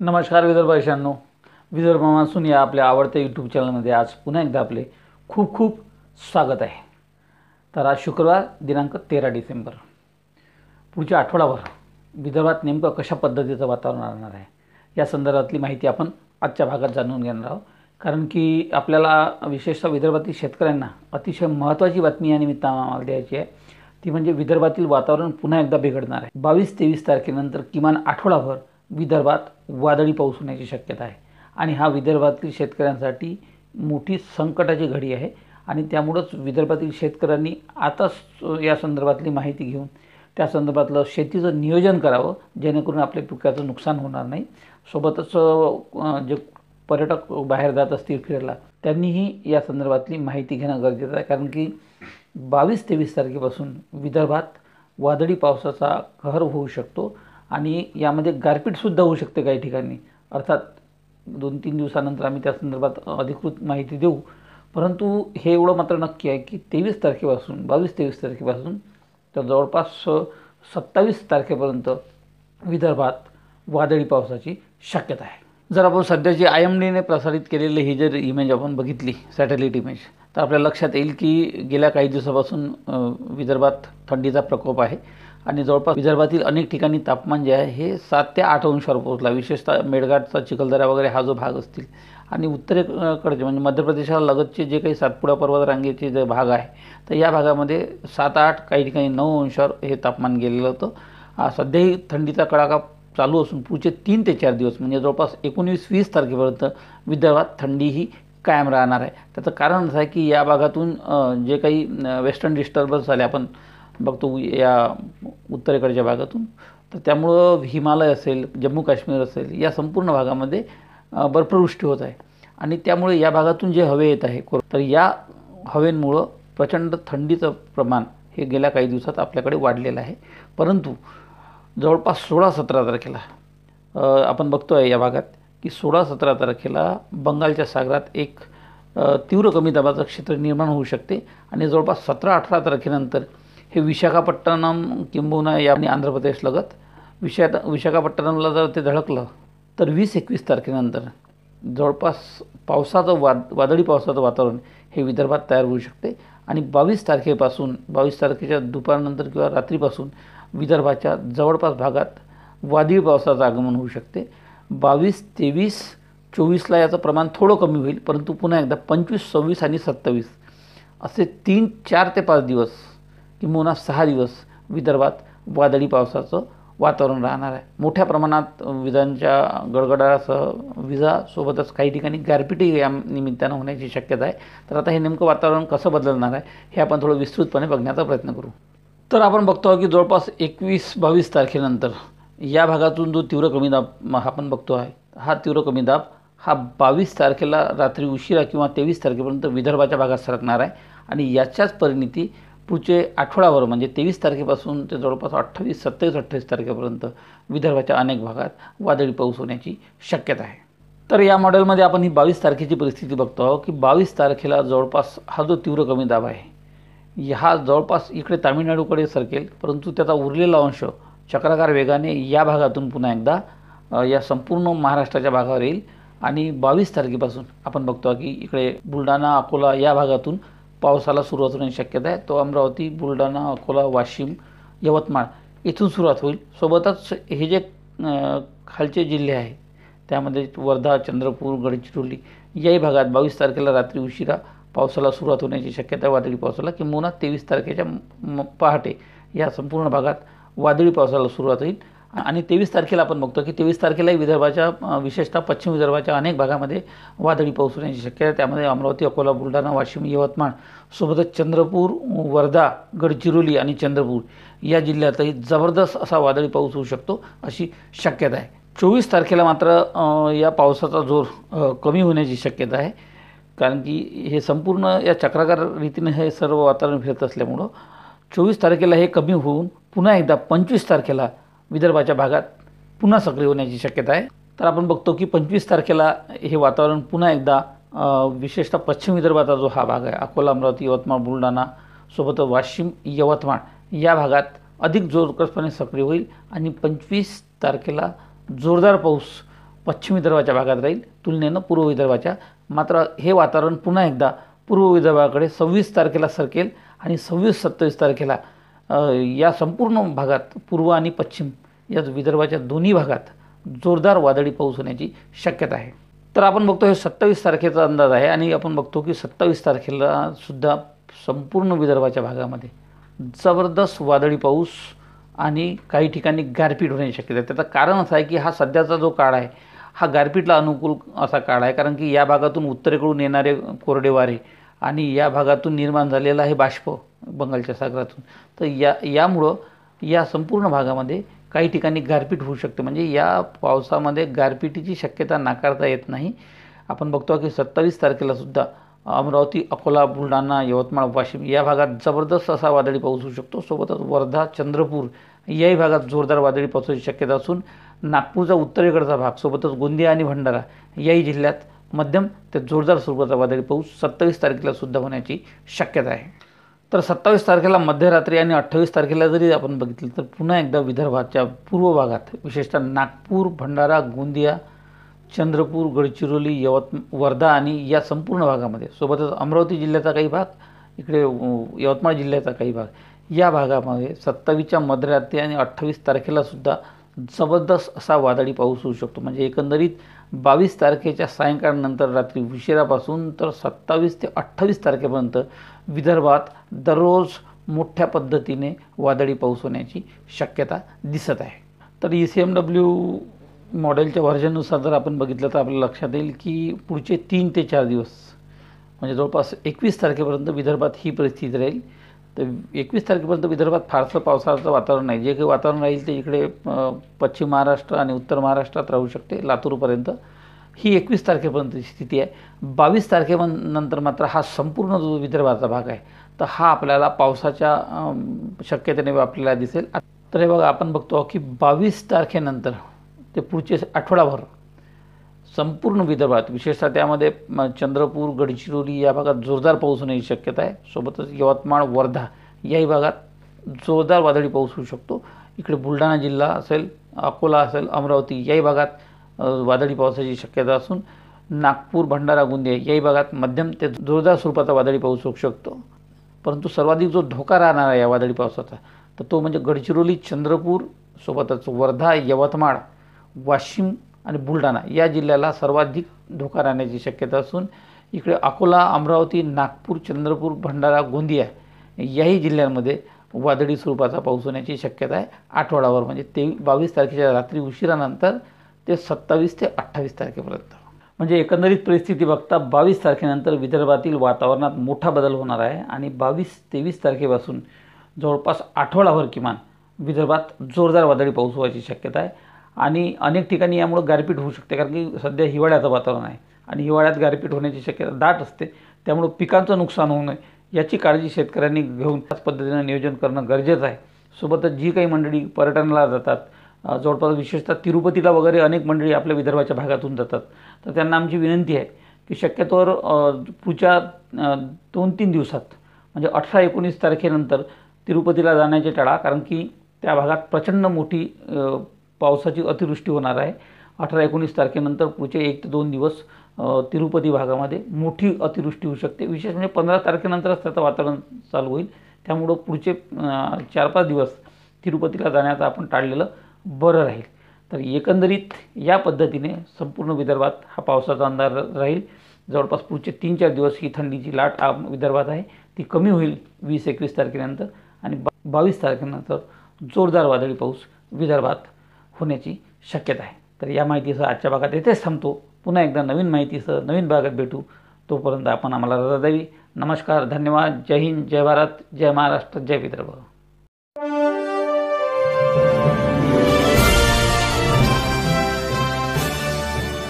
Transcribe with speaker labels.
Speaker 1: नमस्कार विदर्भावासियांनो, विदर्भ मान्सून या आपल्या आवडत्या यूट्यूब चॅनलमध्ये आज पुन्हा एकदा आपले खूप खूप स्वागत आहे। तर आज शुक्रवार दिनांक 13 डिसेंबर, पुढच्या आठवडाभर विदर्भात नेमकं कशा पद्धतीचं वातावरण राहणार आहे या संदर्भातली माहिती आपण आजच्या भागात जाणून घेणार आहोत। कारण की आपल्याला विशेषतः विदर्भातील शेतकऱ्यांना अतिशय महत्त्वाची बातमी या निमित्तानं आम्हाला द्यायची आहे, ती म्हणजे विदर्भातील वातावरण पुन्हा एकदा बिघडणार आहे। 22-23 तारखेनंतर किमान आठवडाभर विदर्भात वादळी पाऊस होण्याची शक्यता आहे आणि हा विदर्भातील शेतकऱ्यांसाठी मोठी संकटाची घडी आहे आणि त्यामुळेच विदर्भातील शेतकऱ्यांनी आताच या संदर्भातली माहिती घेऊन त्या संदर्भातलं शेतीचं नियोजन करावं, जेणेकरून आपल्या पिकाचं नुकसान होणार नाही। सोबतच जे पर्यटक बाहेर जात असतील फिरायला त्यांनीही या संदर्भातली माहिती घेणं गरजेचं आहे, कारण की 22-23 तारखेपासून विदर्भात वादळी पावसाचा कहर होऊ शकतो आणि यामध्ये गारपीटसुद्धा होऊ शकते काही ठिकाणी। अर्थात 2-3 दिवसानंतर आम्ही त्या संदर्भात अधिकृत माहिती देऊ, परंतु हे एवढं मात्र नक्की आहे की 23 तारखेपासून 22-23 तारखेपासून तर जवळपास 27 तारखेपर्यंत विदर्भात वादळी पावसाची शक्यता आहे। जर आपण सध्याची IMDने प्रसारित केलेली ही जर इमेज आपण बघितली, सॅटेलाइट इमेज, तर आपल्या लक्षात येईल की गेल्या काही दिवसापासून विदर्भात थंडीचा प्रकोप आहे आणि जवळपास विदर्भातील अनेक ठिकाणी तापमान जे आहे हे 7 ते 8 अंशावर पोहोचला। विशेषतः मेळघाटचा चिखलदरा वगैरे हा जो भाग असतील आणि उत्तरेकडचे म्हणजे मध्य प्रदेशाला लगतचे जे काही सातपुडा पर्वत रांगेचे जे भाग आहे, तर या भागामध्ये 7-8 काही ठिकाणी 9 अंशावर हे तापमान गेलेलं होतं। सध्याही थंडीचा कडाका चालू असून पुढचे 3 ते 4 दिवस म्हणजे जवळपास 19-20 तारखेपर्यंत विदर्भात थंडी ही कायम राहणार आहे। त्याचं कारण असं आहे की या भागातून जे काही वेस्टर्न डिस्टर्बन्स आले आपण बघतो या उत्तरेकडच्या भागातून, तर त्यामुळं हिमालय असेल, जम्मू काश्मीर असेल, या संपूर्ण भागामध्ये बर्फवृष्टी होत आहे आणि त्यामुळे या भागातून जे हवे येत आहे तर या हवेमुळं प्रचंड थंडीचं प्रमाण हे गेल्या काही दिवसात आपल्याकडे वाढलेलं आहे। परंतु जवळपास 16-17 तारखेला आपण बघतो आहे या भागात की 16-17 तारखेला बंगालच्या सागरात एक तीव्र कमी दाबाचं क्षेत्र निर्माण होऊ शकते आणि जवळपास 17-18 तारखेनंतर हे विशाखापट्टणम किंबहुना या आंध्र प्रदेश लगत विशाखापट्टणमला जर ते धडकलं तर 20-21 तारखेनंतर जवळपास पावसाचं वादळी पावसाचं वातावरण हे विदर्भात तयार होऊ शकते आणि 22 तारखेपासून 22 तारखेच्या दुपारनंतर किंवा रात्रीपासून विदर्भाच्या जवळपास भागात वादळी पावसाचं आगमन होऊ शकते। 22, 23, 24ला याचं प्रमाण थोडं कमी होईल, परंतु पुन्हा एकदा 25, 26 आणि 27 असे 3, 4 ते 5 दिवस किंबहुना 6 दिवस विदर्भात वादळी पावसाचं वातावरण राहणार आहे। मोठ्या प्रमाणात विजांच्या गडगडाटासह विजासोबतच काही ठिकाणी गारपीटही या निमित्तानं होण्याची शक्यता आहे। तर आता हे नेमकं वातावरण कसं बदलणार आहे हे आपण थोडं विस्तृतपणे बघण्याचा प्रयत्न करू। तर आपण बघतो की जवळपास 21-22 तारखेनंतर या भागातून जो तीव्र कमी दाब आपण बघतो आहे, हा तीव्र कमी दाब हा 22 तारखेला रात्री उशिरा किंवा 23 तारखेपर्यंत विदर्भाच्या भागात सरकणार आहे आणि याच्याच परिणिती पुढचे आठवडाभर म्हणजे 23 तारखेपासून ते जवळपास 28, 27, 28 तारखेपर्यंत विदर्भाच्या अनेक भागात वादळी पाऊस होण्याची शक्यता आहे। तर या मॉडेलमध्ये आपण ही 22 तारखेची परिस्थिती बघतो आहोत की 22 तारखेला जवळपास हा जो तीव्र कमी दाब आहे हा जवळपास इकडे तामिळनाडूकडे सरकेल, परंतु त्याचा उरलेला अंश चक्राकार वेगाने या भागातून पुन्हा एकदा या संपूर्ण महाराष्ट्राच्या भागावर येईल आणि 22 तारखेपासून आपण बघतो की इकडे बुलढाणा, अकोला या भागातून पावसाला सुरुवात होण्याची शक्यता आहे। तो अमरावती, बुलढाणा, अकोला, वाशिम, यवतमाळ इथून सुरुवात होईल। सोबतच हे जे खालचे जिल्हे आहेत त्यामध्ये वर्धा, चंद्रपूर, गडचिरोली याही भागात 22 तारखेला रात्री उशिरा पावसाला सुरुवात होण्याची शक्यता आहे, वादळी पावसाला, किंबहुना 23 तारखेच्या पहाटे या संपूर्ण भागात वादळी पावसाला सुरुवात होईल आणि 23 तारखेला आपण बघतो की 23 तारखेलाही विदर्भाच्या विशेषतः पश्चिम विदर्भाच्या अनेक भागामध्ये वादळी पाऊस होण्याची शक्यता आहे। त्यामध्ये अमरावती, अकोला, बुलढाणा, वाशिम, यवतमाळ सोबतच चंद्रपूर, वर्धा, गडचिरोली आणि चंद्रपूर या जिल्ह्यातही जबरदस्त असा वादळी पाऊस होऊ शकतो अशी शक्यता आहे। 24 तारखेला मात्र या पावसाचा जोर कमी होण्याची शक्यता आहे, कारण की हे संपूर्ण या चक्राकार रीतीने हे सर्व वातावरण फिरत असल्यामुळं 24 तारखेला हे कमी होऊन पुन्हा एकदा 25 तारखेला विदर्भाच्या भागात पुन्हा सक्रिय होण्याची शक्यता आहे। तर आपण बघतो की 25 तारखेला हे वातावरण पुन्हा एकदा विशेषतः पश्चिम विदर्भाचा जो हा भाग आहे, अकोला, अमरावती, यवतमाळ, बुलढाणा सोबत वाशिम, यवतमाळ या भागात अधिक जोरकसपणे सक्रिय होईल आणि 25 तारखेला जोरदार पाऊस पश्चिम विदर्भाच्या भागात राहील तुलनेनं पूर्व विदर्भाच्या. मात्र हे वातावरण पुन्हा एकदा पूर्व विदर्भाकडे 26 तारखेला सरकेल आणि 26-27 तारखेला या संपूर्ण भागात पूर्व आणि पश्चिम या विदर्भाच्या दोन्ही भागात जोरदार वादळी पाऊस होण्याची शक्यता आहे. तर आपण बघतो हे 27 तारखेचा अंदाज आहे आणि आपण बघतो की 27 तारखेला सुद्धा संपूर्ण विदर्भाच्या भागामध्ये जबरदस्त वादळी पाऊस आणि काही ठिकाणी गारपीट होण्याची शक्यता आहे. त्याचं कारण असं आहे की हा सध्याचा जो काळ आहे हा गारपीटला अनुकूल असा काळ आहे, कारण की या भागातून उत्तरेकडून येणारे कोरडे वारे आणि या भागातून निर्माण झालेला आहे बाष्प बंगालच्या सागरातून. तर यामुळं या संपूर्ण भागामध्ये काही ठिकाणी गारपीट होऊ शकते. म्हणजे या पावसामध्ये गारपिटीची शक्यता नाकारता येत नाही. आपण बघतो की 27 तारखेला सुद्धा अमरावती, अकोला, बुलढाणा, यवतमाळ, वाशिम या भागात जबरदस्त असा वादळी पाऊस होऊ शकतो. सोबतच वर्धा, चंद्रपूर याही भागात जोरदार वादळी पावसाची शक्यता असून नागपूरचा उत्तरेकडचा भाग सोबतच गोंदिया आणि भंडारा याही जिल्ह्यात मध्यम ते जोरदार स्वरूपाचा वादळी पाऊस 27 तारखेला सुद्धा होण्याची शक्यता आहे. तर 27 तारखेला मध्यरात्री आणि 28 तारखेला जरी आपण बघितलं तर पुन्हा एकदा विदर्भाच्या पूर्व भागात विशेषतः नागपूर, भंडारा, गोंदिया, चंद्रपूर, गडचिरोली, वर्धा आणि या संपूर्ण भागामध्ये सोबतच अमरावती जिल्ह्याचा काही भाग, इकडे यवतमाळ जिल्ह्याचा काही भाग या भागामध्ये 27च्या मध्यरात्री आणि 28 तारखेला सुद्धा जबरदस्त असा वादळी पाऊस होऊ शकतो. म्हणजे एकंदरीत 22 तारखेच्या सायंकाळनंतर रात्री उशिरापासून तर 27 ते 28 तारखेपर्यंत विदर्भात दररोज मोठ्या पद्धतीने वादळी पाऊस होण्याची शक्यता दिसत आहे. तर ECMW मॉडेलच्या व्हर्जननुसार जर आपण बघितलं तर आपल्याला लक्षात येईल की पुढचे 3 ते 4 दिवस म्हणजे जवळपास 21 तारखेपर्यंत विदर्भात ही परिस्थिती राहील. तर 21 तारखेपर्यंत विदर्भात फारसं पावसाचं वातावरण नाही. जे काही वातावरण राहील ते इकडे पश्चिम महाराष्ट्र आणि उत्तर महाराष्ट्रात राहू शकते, लातूरपर्यंत. ही 21 तारखेपर्यंतची स्थिती आहे. 22 तारखेनंतर मात्र हा संपूर्ण जो विदर्भाचा भाग आहे तर हा आपल्याला पावसाच्या शक्यतेने आपल्याला दिसेल. तर हे बघा आपण बघतो की 22 तारखेनंतर ते पुढचे आठवडाभर संपूर्ण विदर्भात विशेषतः त्यामध्ये चंद्रपूर, गडचिरोली या भागात जोरदार पाऊस होण्याची शक्यता आहे. सोबतच यवतमाळ, वर्धा याही भागात जोरदार वादळी पाऊस होऊ शकतो. इकडे बुलढाणा जिल्हा असेल, अकोला असेल, अमरावती याही भागात वादळी पावसाची शक्यता असून नागपूर, भंडारा, गोंदिया याही भागात मध्यम ते जोरदार स्वरूपाचा वादळी पाऊस होऊ शकतो. परंतु सर्वाधिक जो धोका राहणार आहे या वादळी पावसाचा तर तो म्हणजे गडचिरोली, चंद्रपूर सोबतच वर्धा, यवतमाळ, वाशिम आणि बुलढाणा या जिल्ह्याला सर्वाधिक धोका राहण्याची शक्यता असून इकडे अकोला, अमरावती, नागपूर, चंद्रपूर, भंडारा, गोंदिया याही जिल्ह्यांमध्ये वादळी स्वरूपाचा पाऊस होण्याची शक्यता आहे आठवडाभर. म्हणजे 22 तारखेच्या रात्री उशिरानंतर ते 27 ते 28 तारखेपर्यंत. म्हणजे एकंदरीत परिस्थिती बघता 22 तारखेनंतर विदर्भातील वातावरणात मोठा बदल होणार आहे आणि 22-23 तारखेपासून जवळपास आठवडाभर किमान विदर्भात जोरदार वादळी पाऊस व्हायची शक्यता आहे. आणि अनेक ठिकाणी यामुळे गारपीट होऊ शकते, कारण की सध्या हिवाळ्याचं वातावरण आहे आणि हिवाळ्यात गारपीट होण्याची शक्यता दाट असते. त्यामुळे पिकांचं नुकसान होऊ नये याची काळजी शेतकऱ्यांनी घेऊन त्याच पद्धतीनं नियोजन करणं गरजेचं आहे. सोबतच जी काही मंडळी पर्यटनाला जातात, जवळपास विशेषतः तिरुपतीला वगैरे अनेक मंडळी आपल्या विदर्भाच्या भागातून जातात, तर त्यांना आमची विनंती आहे की शक्यतोवर पुढच्या 2-3 दिवसात म्हणजे 18-19 तारखेनंतर तिरुपतीला जाण्याचे टाळा, कारण की त्या भागात प्रचंड मोठी पावसाची अतिवृष्टी होणार आहे. 18-19 तारखेनंतर पुढचे 1 ते 2 दिवस तिरुपती भागामध्ये मोठी अतिवृष्टी होऊ शकते. विशेष म्हणजे 15 तारखेनंतरच त्याचं वातावरण चालू होईल. त्यामुळं पुढचे 4-5 दिवस तिरुपतीला जाण्याचं आपण टाळलेलं बरं राहील. तर एकंदरीत या पद्धतीने संपूर्ण विदर्भात हा पावसाचा अंदाज राहील. जवळपास पुढचे 3-4 दिवस ही थंडीची लाट विदर्भात आहे ती कमी होईल 20-21 तारखेनंतर आणि 22 तारखेनंतर जोरदार वादळी पाऊस विदर्भात होण्याची शक्यता आहे. तर या माहितीसह आजच्या भागात येथेच थांबतो. पुन्हा एकदा नवीन माहितीसह नवीन भागात भेटू. तोपर्यंत आपण आम्हाला रजा द्यावी. नमस्कार, धन्यवाद. जय हिंद, जय भारत, जय महाराष्ट्र, जय विदर्भ.